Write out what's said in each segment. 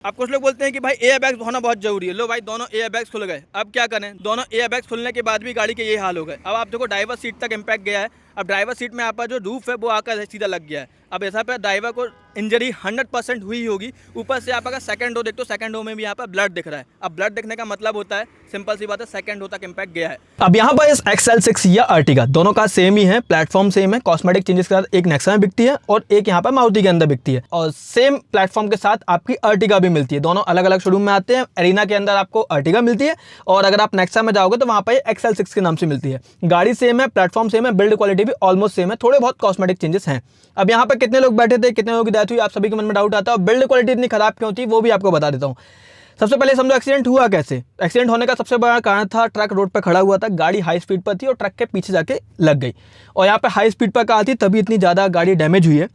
अब कुछ लोग बोलते हैं कि भाई एयर बैग्स होना बहुत जरूरी है। लो भाई, दोनों एयर बैग्स खुल गए। अब क्या करें, दोनों एयर बैग्स खुलने के बाद भी गाड़ी के ये हाल हो गए। अब आप देखो, ड्राइवर सीट तक इम्पैक्ट गया है। अब ड्राइवर सीट में आपका जो रूफ है वो आकर सीधा लग गया है। अब ऐसा पे ड्राइवर को इंजरी 100% हुई होगी। ऊपर से आप अगर सेकंड रो देखते हो, सेकंड रो में भी यहाँ पर ब्लड दिख रहा है। अब ब्लड दिखने का मतलब होता है, सिंपल सी बात है, सेकंड रो तक इम्पैक्ट गया है। अब यहाँ पर इस XL6 या अर्टिगा दोनों का सेम ही है, प्लेटफॉर्म सेम है। कॉस्मेटिक चेंजेस के साथ एक नेक्सा में बिकती है और एक यहाँ पर मारुति के अंदर बिकती है, और सेम प्लेटफॉर्म के साथ आपकी अर्टिगा भी मिलती है। दोनों अलग अलग शोरूम में आते हैं। एरिना के अंदर आपको अर्टिगा मिलती है, और अगर आप नेक्सा में जाओगे तो वहाँ पर XL6 के नाम से मिलती है। गाड़ी सेम है, प्लेटफॉर्म सेम है, बिल्ड क्वालिटी भी ऑलमोस्ट सेम है, थोड़े बहुत कॉस्मेटिक चेंजेस हैं। अब यहाँ पर कितने लोग बैठे थे, कितने लोगों की डेथ हुई, आप सभी के मन में डाउट आता है। और बिल्ड क्वालिटी इतनी खराब क्यों थी वो भी आपको बता देता हूँ। सबसे पहले समझो एक्सीडेंट हुआ कैसे। एक्सीडेंट होने का सबसे बड़ा कारण था, ट्रक रोड पर खड़ा हुआ था, गाड़ी हाई स्पीड पर थी और ट्रक के पीछे जाके लग गई। और यहाँ पे हाई स्पीड पर कार थी, तभी इतनी ज़्यादा गाड़ी डैमेज हुई है।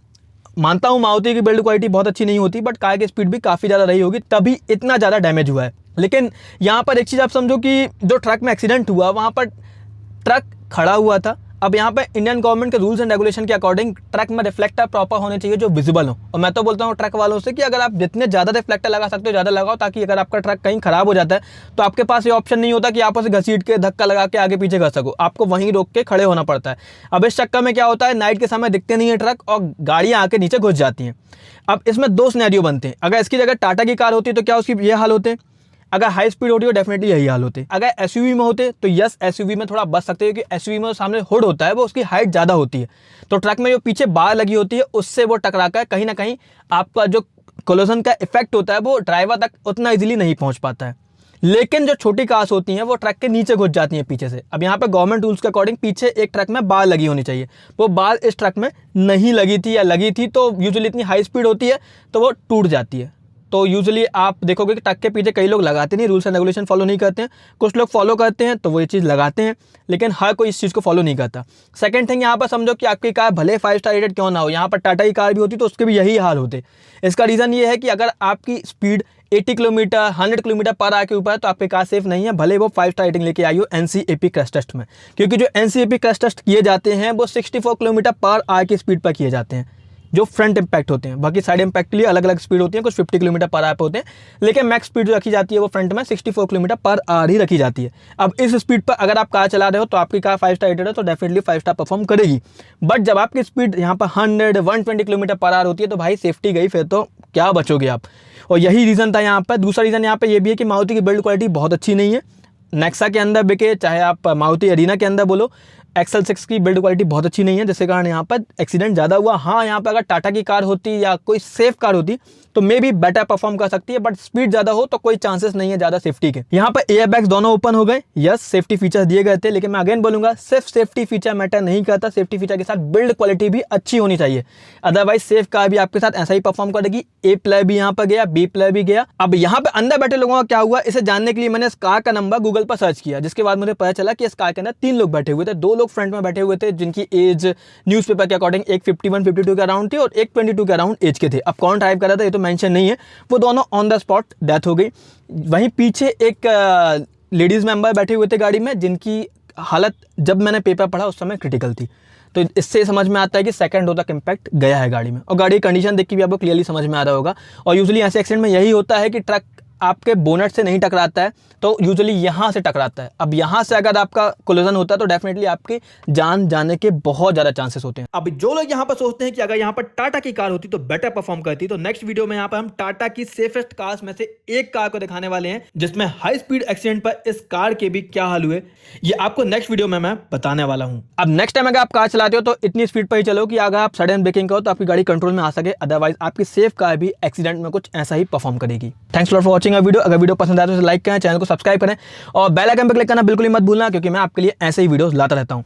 मानता हूँ मारुति की बिल्ड क्वालिटी बहुत अच्छी नहीं होती, बट कार की स्पीड भी काफ़ी ज़्यादा रही होगी, तभी इतना ज़्यादा डैमेज हुआ है। लेकिन यहाँ पर एक चीज़ आप समझो कि जो ट्रक में एक्सीडेंट हुआ, वहाँ पर ट्रक खड़ा हुआ था। अब यहाँ पे इंडियन गवर्नमेंट के रूल्स एंड रेगुलेशन के अकॉर्डिंग ट्रक में रिफ्लेक्टर प्रॉपर होने चाहिए जो विजिबल हो। और मैं तो बोलता हूँ ट्रक वालों से कि अगर आप जितने ज़्यादा रिफ्लेक्टर लगा सकते हो ज़्यादा लगाओ, ताकि अगर आपका ट्रक कहीं खराब हो जाता है तो आपके पास ये ऑप्शन नहीं होता कि आप उसे घसीट के धक्का लगा के आगे पीछे कर सको, आपको वहीं रोक के खड़े होना पड़ता है। अब इस चक्कर में क्या होता है, नाइट के समय दिखते नहीं है ट्रक और गाड़ियाँ आके नीचे घुस जाती हैं। अब इसमें दो सिनेरियो बनते हैं। अगर इसकी जगह टाटा की कार होती तो क्या उसकी ये हाल होते हैं। अगर हाई स्पीड होती है डेफिनेटली यही हाल होते। अगर एसयूवी में होते तो यस, एसयूवी में थोड़ा बच सकते हैं, क्योंकि एसयूवी में सामने हुड होता है, वो उसकी हाइट ज़्यादा होती है, तो ट्रक में जो पीछे बार लगी होती है उससे वो टकरा कर कहीं ना कहीं आपका जो कोलिजन का इफेक्ट होता है वो ड्राइवर तक उतना इजीली नहीं पहुंच पाता है। लेकिन जो छोटी कार्स होती हैं वो ट्रक के नीचे घुस जाती हैं पीछे से। अब यहाँ पे गवर्नमेंट रूल्स के अकॉर्डिंग पीछे एक ट्रक में बार लगी होनी चाहिए, वो बार इस ट्रक में नहीं लगी थी, या लगी थी तो यूजुअली इतनी हाई स्पीड होती है तो वो टूट जाती है। तो यूजुअली आप देखोगे कि ट्रक के पीछे कई लोग लगाते नहीं, रूल्स एंड रेगुलेशन फॉलो नहीं करते हैं। कुछ लोग फॉलो करते हैं तो वो ये चीज़ लगाते हैं, लेकिन हर कोई इस चीज़ को फॉलो नहीं करता। सेकंड थिंग, यहाँ पर समझो कि आपकी कार भले 5 स्टार रेटेड क्यों ना हो, यहाँ पर टाटा की कार भी होती तो उसके भी यही हाल होते। इसका रीज़न ये है कि अगर आपकी speed 80 kilometre 100 kilometre per hour के ऊपर है तो आपकी कार सेफ नहीं है, भले वो 5 स्टार रेटिंग लेके आई हो NCAP क्रैश टेस्ट में। क्योंकि जो NCAP क्रैश टेस्ट किए जाते हैं वो 64 किलोमीटर पर आवर की स्पीड पर किए जाते हैं, जो फ्रंट इम्पैक्ट होते हैं। बाकी साइड इम्पैक्ट के लिए अलग अलग स्पीड होती है, कुछ 50 किलोमीटर पर आवर पे होते हैं, लेकिन मैक्स स्पीड जो रखी जाती है वो फ्रंट में 64 किलोमीटर पर आवर ही रखी जाती है। अब इस स्पीड पर अगर आप कार चला रहे हो तो आपकी कार 5 स्टार रेटेड है तो डेफिनेटली 5 स्टार परफॉर्म करेगी। बट जब आपकी स्पीड यहाँ पर 100-120 किलोमीटर पर आवर होती है तो भाई सेफ्टी गई, फिर तो क्या बचोगे आप। और यही रीज़न था यहाँ पर। दूसरा रीज़न यहाँ पर यह भी है कि मारुति की बिल्ड क्वालिटी बहुत अच्छी नहीं है। नेक्सा के अंदर बिके, चाहे आप मारुति एरिना के अंदर बोलो, XL6 की बिल्ड क्वालिटी बहुत अच्छी नहीं है, जिसके कारण यहाँ पर एक्सीडेंट ज़्यादा हुआ। हाँ, यहाँ पर अगर टाटा की कार होती या कोई सेफ कार होती तो मे भी बेटर परफॉर्म कर सकती है, बट स्पीड ज़्यादा हो तो कोई चांसेस नहीं है ज़्यादा सेफ्टी के। यहाँ पर एयर बैग्स दोनों ओपन हो गए, यस सेफ्टी फीचर्स दिए गए थे, लेकिन मैं अगेन बोलूँगा सिर्फ सेफ्टी फीचर मैटर नहीं करता, सेफ्टी फीचर के साथ बिल्ड क्वालिटी भी अच्छी होनी चाहिए। अदरवाइज सेफ कार भी आपके साथ ऐसा ही परफॉर्म करेगी। A प्लेयर भी यहाँ पर गया, B प्लेयर भी गया। अब यहाँ पे अंदर बैठे लोगों का क्या हुआ, इसे जानने के लिए मैंने इस कार का नंबर गूगल पर सर्च किया, जिसके बाद मुझे पता चला कि इस कार के अंदर 3 लोग बैठे हुए थे। 2 लोग फ्रंट में बैठे हुए थे जिनकी एज न्यूज़पेपर के अकॉर्डिंग एक 51-52 के अराउंड थी और एक 22 के अराउंड एज के थे। अब कौन ड्राइव कर रहा था ये तो मेंशन नहीं है, वो दोनों ऑन द स्पॉट डेथ हो गई। वहीं पीछे एक लेडीज़ मेंबर बैठे हुए थे गाड़ी में, जिनकी हालत जब मैंने पेपर पढ़ा उस समय क्रिटिकल थी। तो इससे समझ में आता है कि सेकंड रो तक इम्पैक्ट गया है गाड़ी में, और गाड़ी की कंडीशन देख के भी आपको क्लियरली समझ में आ रहा होगा। और यूजुअली ऐसे एक्सीडेंट में यही होता है कि ट्रक आपके बोनट से नहीं टकराता है, तो यूजुअली यहाँ से टकराता है। अब यहाँ से अगर आपका कोलिजन होता है तो डेफिनेटली आपकी जान जाने के बहुत ज़्यादा चांसेस होते हैं। अब जो लोग यहाँ पर सोचते हैं कि अगर यहाँ पर टाटा की कार होती तो बेटर परफॉर्म करती, तो नेक्स्ट वीडियो में यहाँ पर हम टाटा की सेफेस्ट कार्स में से एक कार को दिखाने वाले हैं, जिसमें हाई स्पीड एक्सीडेंट पर इस कार के भी क्या हाल हुए, ये आपको नेक्स्ट वीडियो में मैं बताने वाला हूँ। अब नेक्स्ट टाइम अगर आप कार चलाते हो तो इतनी स्पीड पर ही चलो कि अगर आप सडन ब्रेकिंग करो तो आपकी गाड़ी कंट्रोल में आ सके, अदरवाइज आपकी सेफ कार भी एक्सीडेंट में कुछ ऐसा ही परफॉर्म करेगी। Thanks for watching a video. अगर वीडियो पसंद आए तो लाइक करें, चैनल को सब्सक्राइब करें और बेल आइकन पर क्लिक करना बिल्कुल ही मत भूलना, क्योंकि मैं आपके लिए ऐसे ही वीडियोस लाता रहता हूं।